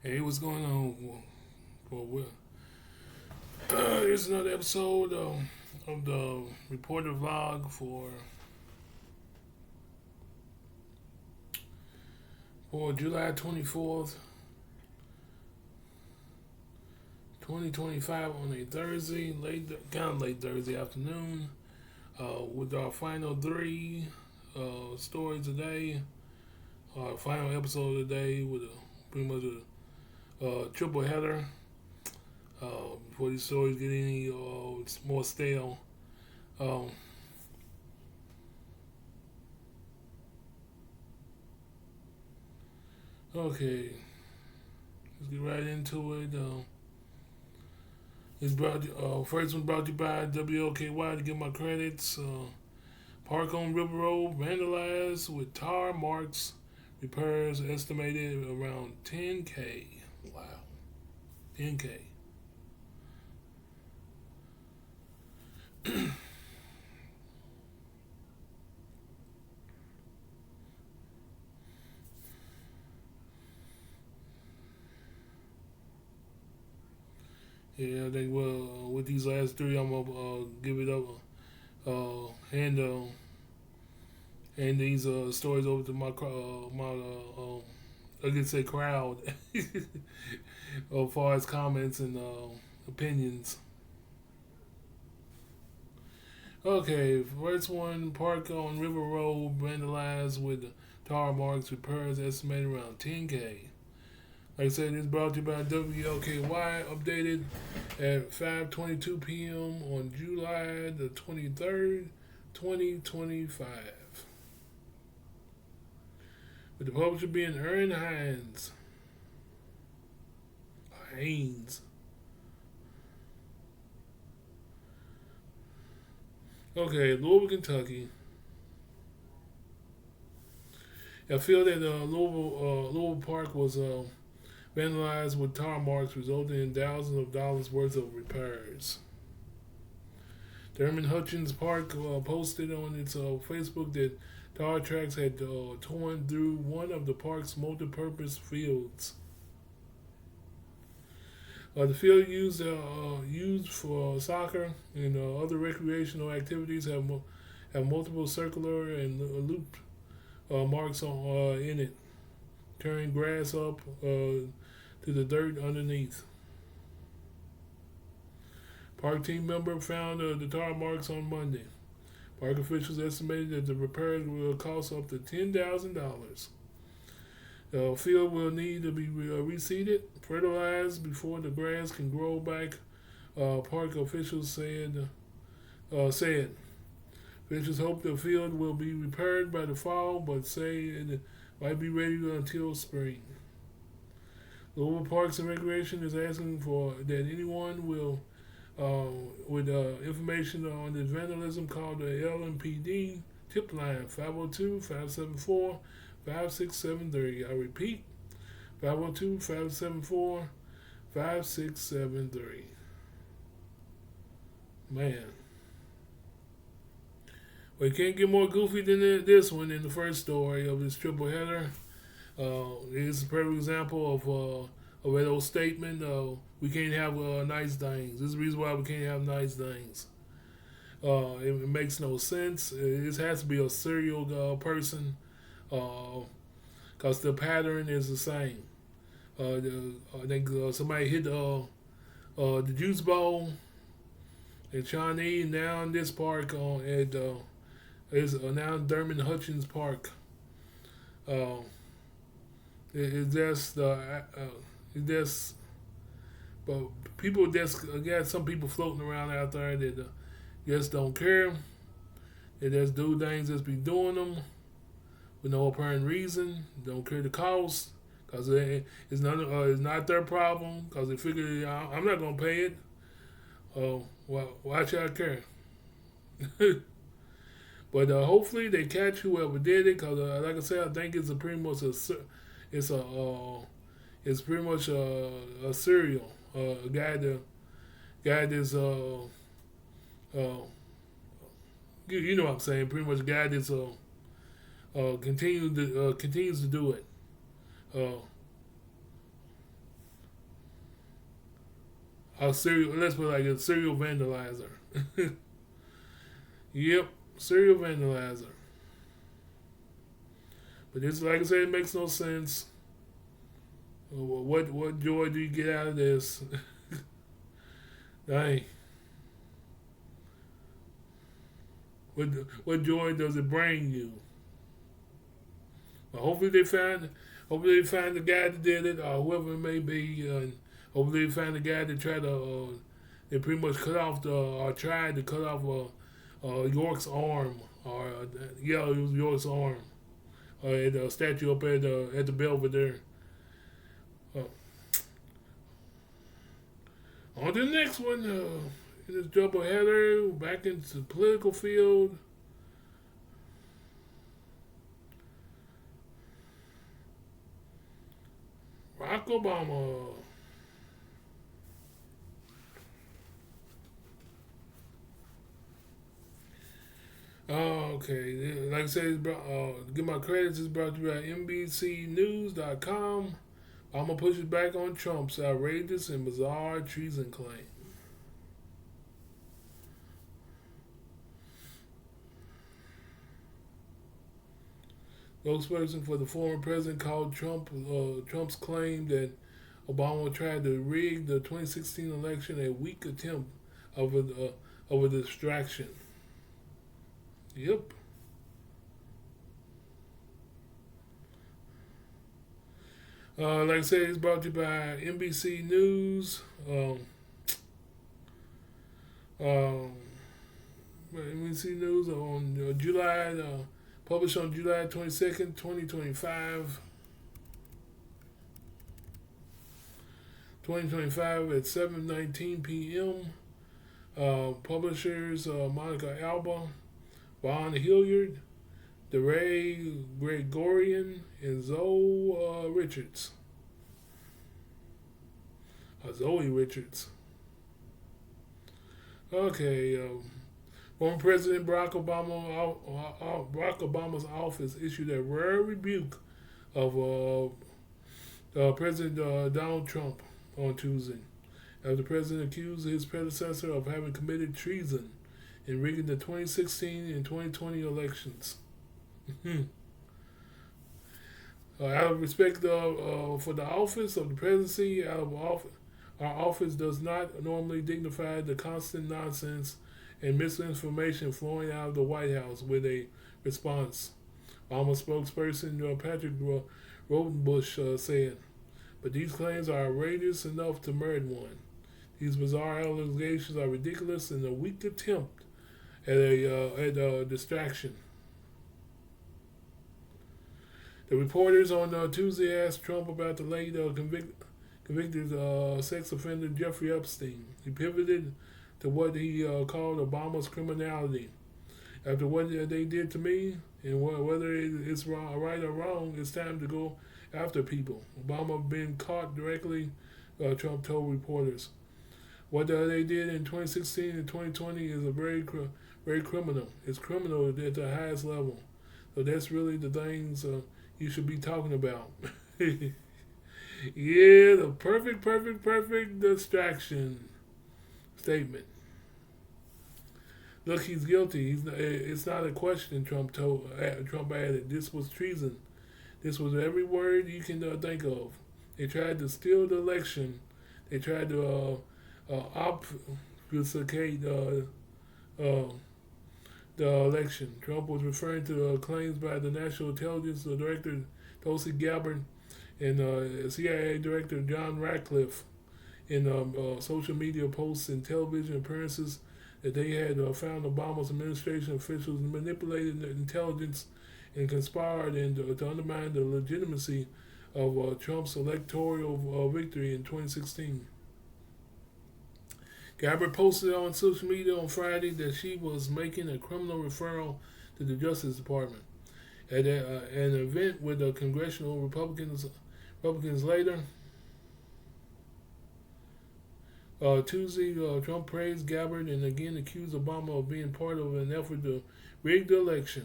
Hey, what's going on? Well, here's another episode of the reporter vlog for July 24th, 2025 on a Thursday, kind of late Thursday afternoon, with our final three stories today. Our final episode of the day with pretty much a triple header. Before these stories get any more stale. Um, okay, let's get right into it. First one brought to you by WLKY to give my credits. Park on River Road vandalized with tar marks. Repairs estimated around 10K. Wow, 10K. Yeah, I think with these last three, I'm gonna give it up. And these stories over to my I could say crowd, as far as comments and opinions. Okay, first one, park on River Road vandalized with tar marks. Repairs estimated around 10K. Like I said, it's brought to you by WLKY, updated at 5:22 p.m. on July the 23rd, 2025. With the publisher being Aaron Hines. Haynes. Okay, Louisville, Kentucky. I feel that Louisville Park was vandalized with tar marks, resulting in thousands of dollars worth of repairs. Dermot Hutchins Park posted on its Facebook that tar tracks had torn through one of the park's multi-purpose fields. The field used for soccer and other recreational activities have multiple circular and looped marks in it, turning grass up to the dirt underneath. Park team member found the tar marks on Monday. Park officials estimated that the repairs will cost up to $10,000. The field will need to be reseeded, fertilized before the grass can grow back. Park officials said. Officials hope the field will be repaired by the fall, but say it might be ready until spring. Louisville Parks and Recreation is asking for that anyone will with information on the vandalism, call the LMPD tip line 502-574-5673. I repeat, 502-574-5673. Man. Well, you can't get more goofy than this one in the first story of this triple header. It's a perfect example of that old statement, we can't have nice things. This is the reason why we can't have nice things. It makes no sense. It has to be a serial person because the pattern is the same. I think somebody hit the Juice Bowl in Shawnee, now in this park at is now Dermot Hutchins Park. Uh, it's just it's just but people just got some people floating around out there that just don't care. They just do things, just be doing them with no apparent reason. Don't care the cost because it's not their problem because they figure I'm not gonna pay it. Why should I care? But hopefully they catch whoever did it because, like I said, I think it's it's a it's pretty much a serial a guy that's uh, you know what I'm saying. Pretty much a guy that's continues to do it. Uh, A serial, let's put it like a serial vandalizer. Yep, serial vandalizer. But this, like I said, it makes no sense. What joy do you get out of this? Dang. What what joy does it bring you? Well, hopefully they find the guy that did it, or whoever it may be, and hopefully they find the guy that tried to they pretty much cut off the or tried to cut off York's arm, or yeah, it was York's arm, at the statue up at the Belvedere. Uh, on to the next one. In this double header, back into the political field. Barack Obama. Okay, like I said, give my credits. It's brought to you by NBCNews.com. I'm gonna push it back on Trump's outrageous and bizarre treason claim. Spokesperson for the former president called Trump's claim that Obama tried to rig the 2016 election a weak attempt of a distraction. Yep. Like I said, it's brought to you by NBC News. Um, NBC News on published on July 22nd, 2025. 2025 at 7:19 p.m. Publishers Monica Alba, Vaughn Hilliard, DeRay Gregorian, and Zoe Richards. Zoe Richards. Okay. Former President Barack Obama's office issued a rare rebuke of President Donald Trump on Tuesday, after the president accused his predecessor of having committed treason in rigging the 2016 and 2020 elections. Out of respect for the office of the presidency, our office does not normally dignify the constant nonsense and misinformation flowing out of the White House with a response. Obama spokesperson Patrick Rodenbush said, but these claims are outrageous enough to merit one. These bizarre allegations are ridiculous and a weak attempt at a distraction. The reporters on Tuesday asked Trump about the late convicted sex offender Jeffrey Epstein. He pivoted to what he called Obama's criminality. After what they did to me, and whether it's right or wrong, it's time to go after people. Obama been caught directly, Trump told reporters. What they did in 2016 and 2020 is very criminal. It's criminal at the highest level. So that's really the things you should be talking about. Yeah, the perfect distraction statement. Look, he's guilty. It's not a question. Trump added. This was treason. This was every word you can think of. They tried to steal the election. They tried to obfuscate the election. Trump was referring to claims by the National Intelligence Director Tulsi Gabbard and CIA Director John Ratcliffe in social media posts and television appearances that they had found Obama's administration officials manipulated the intelligence and conspired to undermine the legitimacy of Trump's electoral victory in 2016. Gabbard posted on social media on Friday that she was making a criminal referral to the Justice Department. At an event with the congressional Republicans later, Tuesday, Trump praised Gabbard and again accused Obama of being part of an effort to rig the election.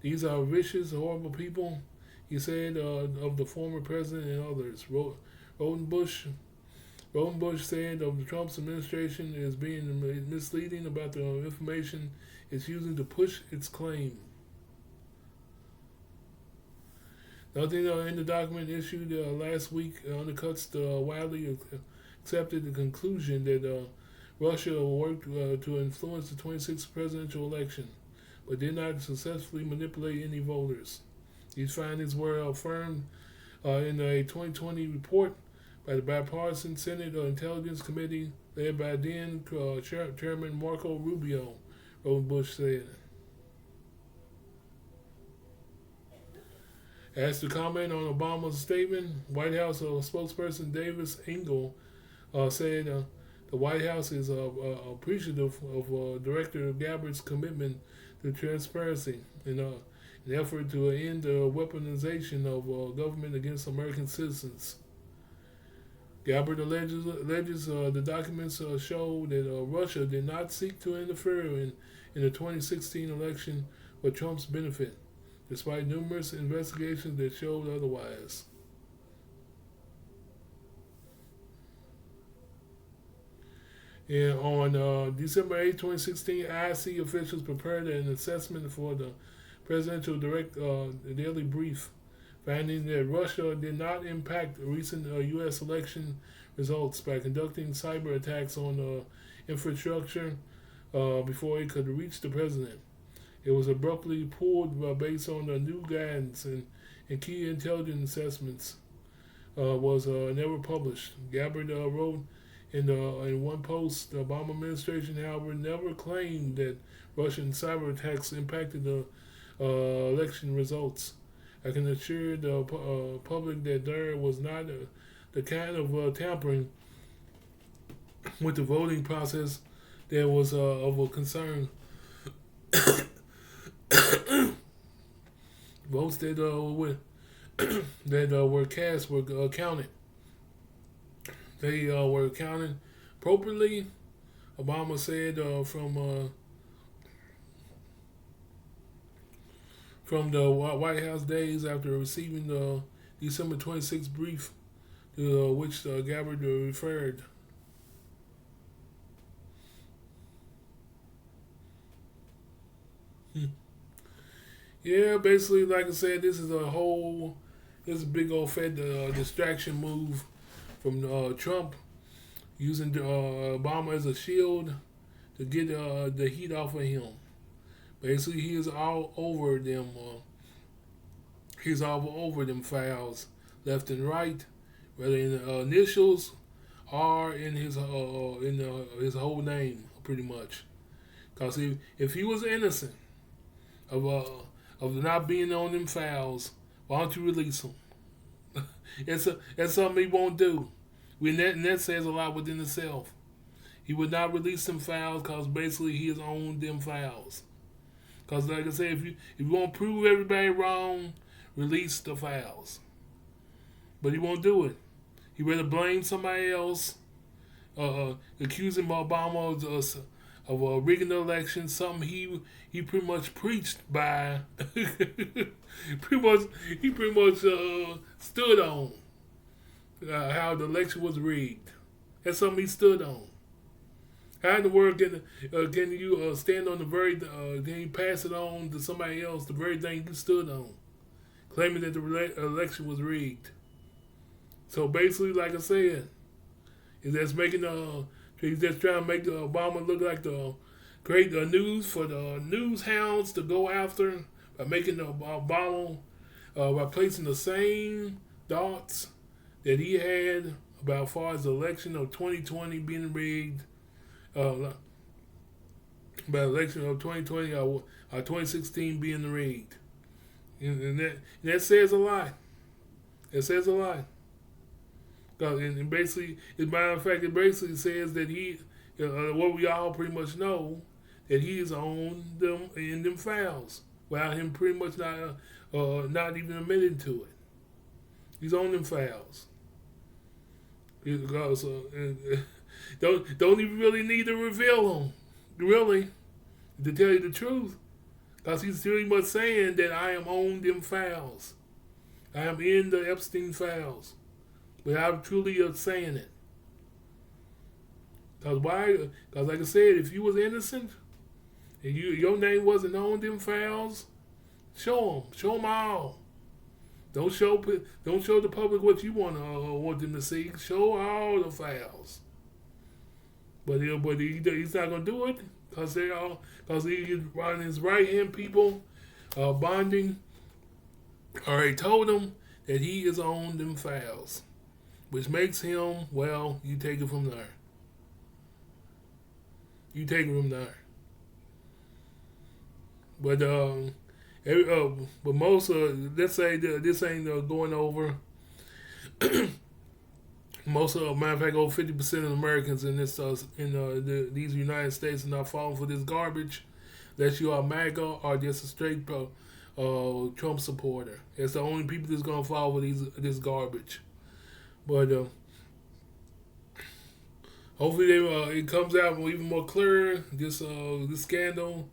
These are vicious, horrible people, he said, of the former president and others. Rodenbush Rodenbush said of the Trump's administration is being misleading about the information it's using to push its claim. Nothing in the document issued last week undercuts the widely accepted the conclusion that Russia worked to influence the 26th presidential election, but did not successfully manipulate any voters. These findings were affirmed in a 2020 report by the Bipartisan Senate Intelligence Committee led by then Chairman Marco Rubio, Rodenbush said. As to comment on Obama's statement, White House spokesperson Davis Engel said the White House is appreciative of Director Gabbard's commitment to transparency in an effort to end the weaponization of government against American citizens. Gabbard alleges the documents show that Russia did not seek to interfere in the 2016 election for Trump's benefit, despite numerous investigations that showed otherwise. And on December 8, 2016, IC officials prepared an assessment for the Presidential Daily Brief, finding that Russia did not impact recent U.S. election results by conducting cyber attacks on infrastructure before it could reach the president. It was abruptly pulled based on the new guidance and key intelligence assessments was never published. Gabbard wrote in one post, the Obama administration, however, never claimed that Russian cyber attacks impacted the election results. I can assure the public that there was not the kind of tampering with the voting process that was of a concern. Votes that were cast were counted. They were counted appropriately. Obama said from the White House days after receiving the December 26th brief to which Gabbard referred. Yeah, basically, like I said, this is a big old Fed distraction move from Trump, using Obama as a shield to get the heat off of him. Basically, he is all over them. He's all over them files, left and right, whether in the initials or in his whole name, pretty much. Because if he was innocent of not being on them files, why don't you release him? That's something he won't do. And that says a lot within itself. He would not release them files because basically he has owned them files. Because like I said, if you want to prove everybody wrong, release the files. But he won't do it. He rather blame somebody else, accusing Obama of rigging the election, something he pretty much preached by. He pretty much stood on how the election was rigged. That's something he stood on. How in the world can you stand on the very, can you pass it on to somebody else, the very thing you stood on, claiming that the election was rigged? So basically, like I said, he's just trying to make Obama look like the great news for the news hounds to go after by making Obama, by placing the same thoughts that he had about as far as the election of 2020 being rigged, about the election of 2020 or 2016 being rigged. And that says a lot. It says a lot. And basically, as a matter of fact, it basically says that what we all pretty much know, that he is on them in them files, without him pretty much not even admitting to it. He's on them files. Because don't even really need to reveal them, really, to tell you the truth, because he's pretty much saying that I am on them files. I am in the Epstein files, without truly saying it. Cause why? Cause like I said, if you was innocent and your name wasn't on them files, show them all. Don't show the public what you want them to see. Show all the files. He's not gonna do it because he on his right hand people, bonding already told him that he is on them files, which makes him, well, you take it from there. You take it from there. But but most let's say this ain't going over. Most of, matter of fact, over 50% of Americans in these United States are not falling for this garbage, unless you are MAGA or just a straight Trump supporter. It's the only people that's gonna fall for this garbage. But hopefully it comes out even more clear. This scandal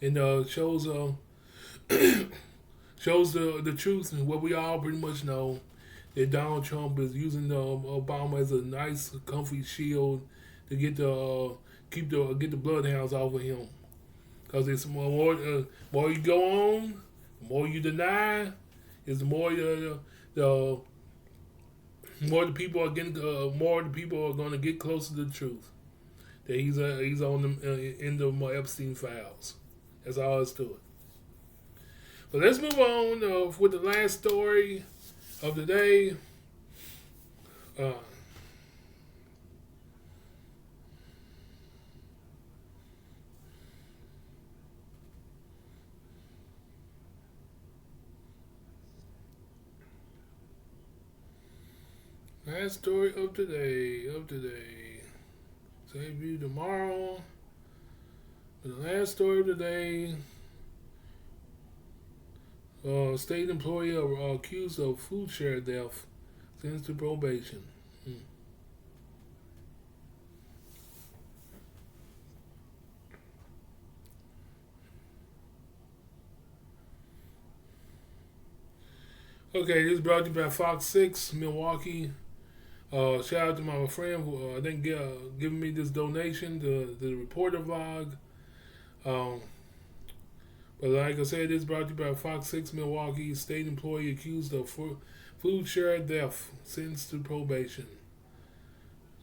and shows shows the truth and what we all pretty much know, that Donald Trump is using Obama as a nice, comfy shield to get the bloodhounds off of him. Because it's more you go on, the more you deny, is the more the more the people are going to get closer to the truth. That he's on them in the Epstein files. That's all it's to it. But let's move on with the last story of the day. Last story of today. Save you tomorrow. But the last story of the day. State employee accused of food share theft sentenced to probation. Okay, this is brought to you by Fox 6 Milwaukee. Shout out to my friend who I think giving me this donation to the Reporter Vlog. But like I said, this is brought to you by Fox 6 Milwaukee. State employee accused of food share theft sentenced to probation.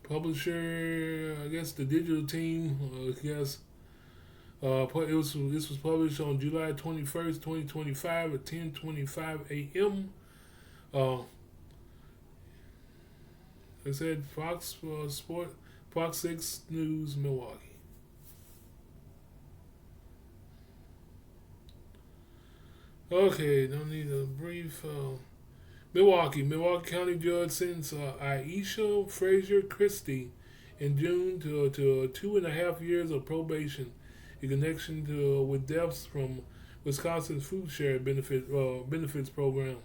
Publisher, I guess the digital team, this was published on July 21st, 2025 at 10:25 a.m. It said Fox 6 News Milwaukee. Okay, don't need a brief. Milwaukee County Judge sentenced Aisha Frazier Christie in June to 2.5 years of probation in connection with deaths from Wisconsin's food share benefits program.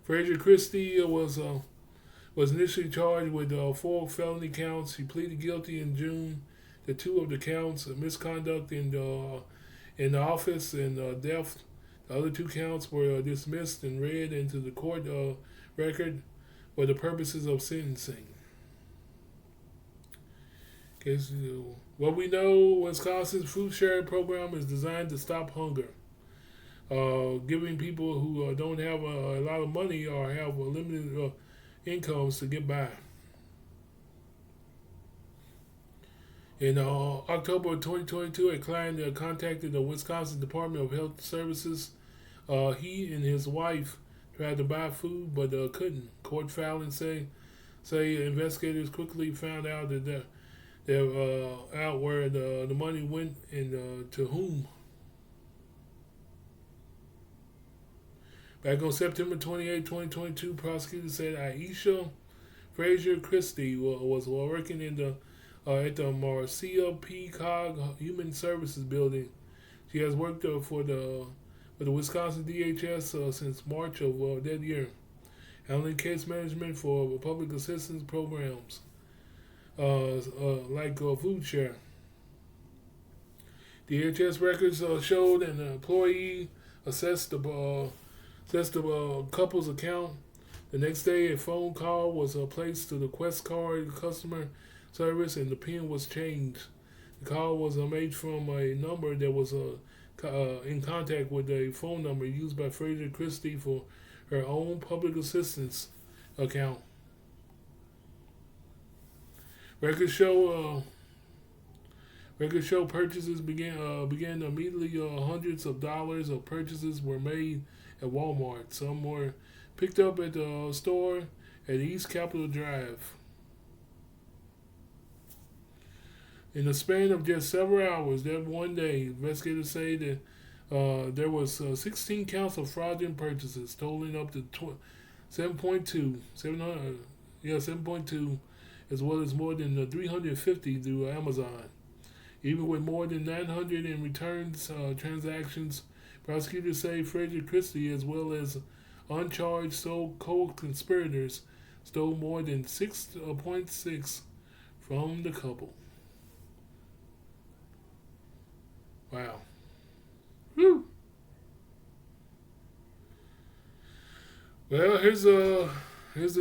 Frazier Christie was initially charged with 4 felony counts. He pleaded guilty in June to 2 of the counts: misconduct in the office and theft. The other 2 counts were dismissed and read into the court record for the purposes of sentencing. Okay, so what we know, Wisconsin's food sharing program is designed to stop hunger, giving people who don't have a lot of money or have limited incomes to get by. In October 2022, a client contacted the Wisconsin Department of Health Services. He and his wife tried to buy food but couldn't. Court filings say investigators quickly found out that out where the money went and to whom. Back on September 28, 2022, prosecutors said Aisha Frazier Christie was working at the Marcia P. Cog Human Services Building. She has worked for the Wisconsin DHS since March of that year, handling case management for public assistance programs like food share. DHS records showed an employee assessed the couple's account The next day, a phone call was placed to the Quest Card customer service, and the PIN was changed. The call was made from a number that was in contact with a phone number used by Fraser Christie for her own public assistance account. Records show purchases began immediately. Hundreds of dollars of purchases were made at Walmart. Some were picked up at the store at East Capitol Drive. In the span of just several hours that one day, investigators say that there was 16 counts of fraudulent purchases, totaling up to 7.2, as well as more than 350 through Amazon. Even with more than 900 in returns transactions, prosecutors say Fraser Christie, as well as uncharged co-conspirators, stole more than 6.6 from the couple. Wow. Whew. Well, here's the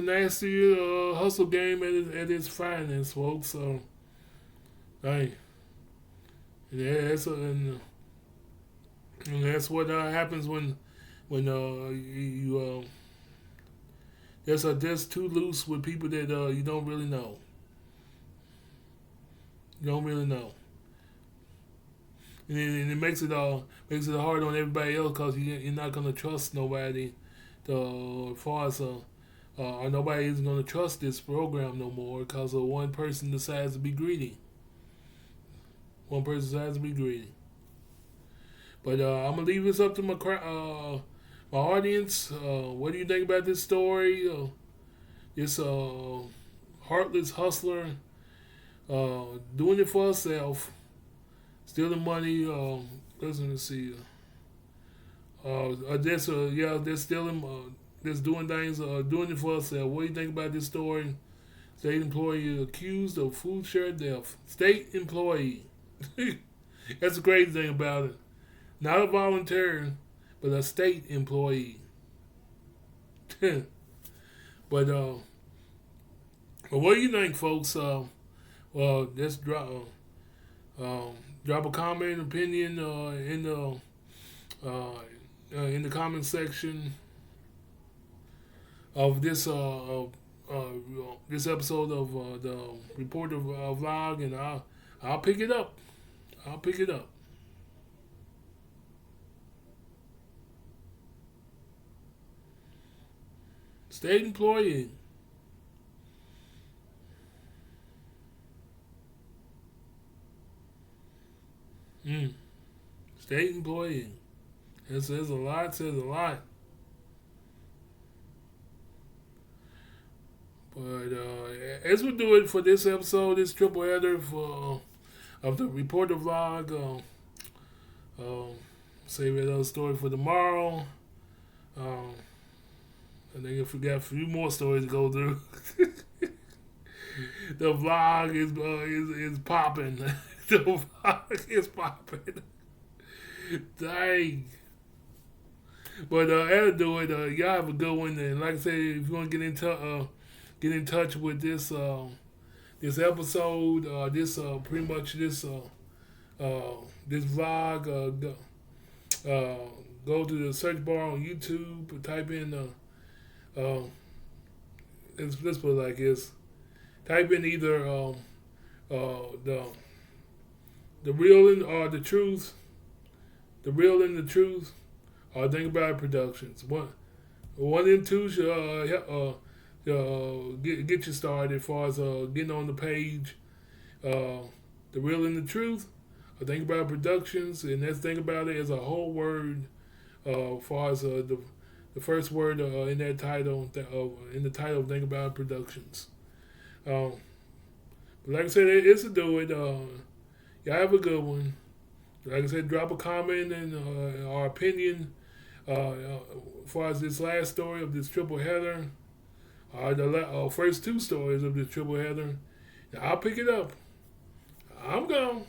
nasty hustle game at its finest, folks. So, hey, and that's what happens when you just too loose with people that you don't really know. You don't really know. And it makes it hard on everybody else because you're not gonna trust nobody. As far as nobody is gonna trust this program no more because one person decides to be greedy. One person decides to be greedy. But I'm gonna leave this up to my audience. What do you think about this story? This heartless hustler doing it for herself. Stealing money, let's see. They're stealing, just doing things, doing it for herself. What do you think about this story? State employee accused of food share theft. State employee. That's the crazy thing about it. Not a volunteer, but a state employee. But what do you think, folks? Let's drop a comment, opinion in the comment section of this this episode of the Reporter Vlog, and I'll pick it up. I'll pick it up. State employee. State employee. It says a lot, But as we do it for this episode, this triple header of the Reporter Vlog, save another story for tomorrow. I think I forgot a few more stories to go through. The vlog is popping. The vlog is popping. Dang. But that'll do it. Y'all have a good one. And like I said, if you want to get in touch with this this episode, this pretty much this vlog, go to the search bar on YouTube, type in let's put it like this. Type in either the real or the truth, the real and the truth, or Think About It Productions. One and two should get you started as far as getting on the page. The real and the truth, or Think About It Productions, and let's think about it as a whole word. As far as the first word in that title, in the title of Think About It Productions. But like I said, it's a do it. Y'all have a good one. Like I said, drop a comment and our opinion as far as this last story of this triple header. The first two stories of this triple header. I'll pick it up. I'm gone.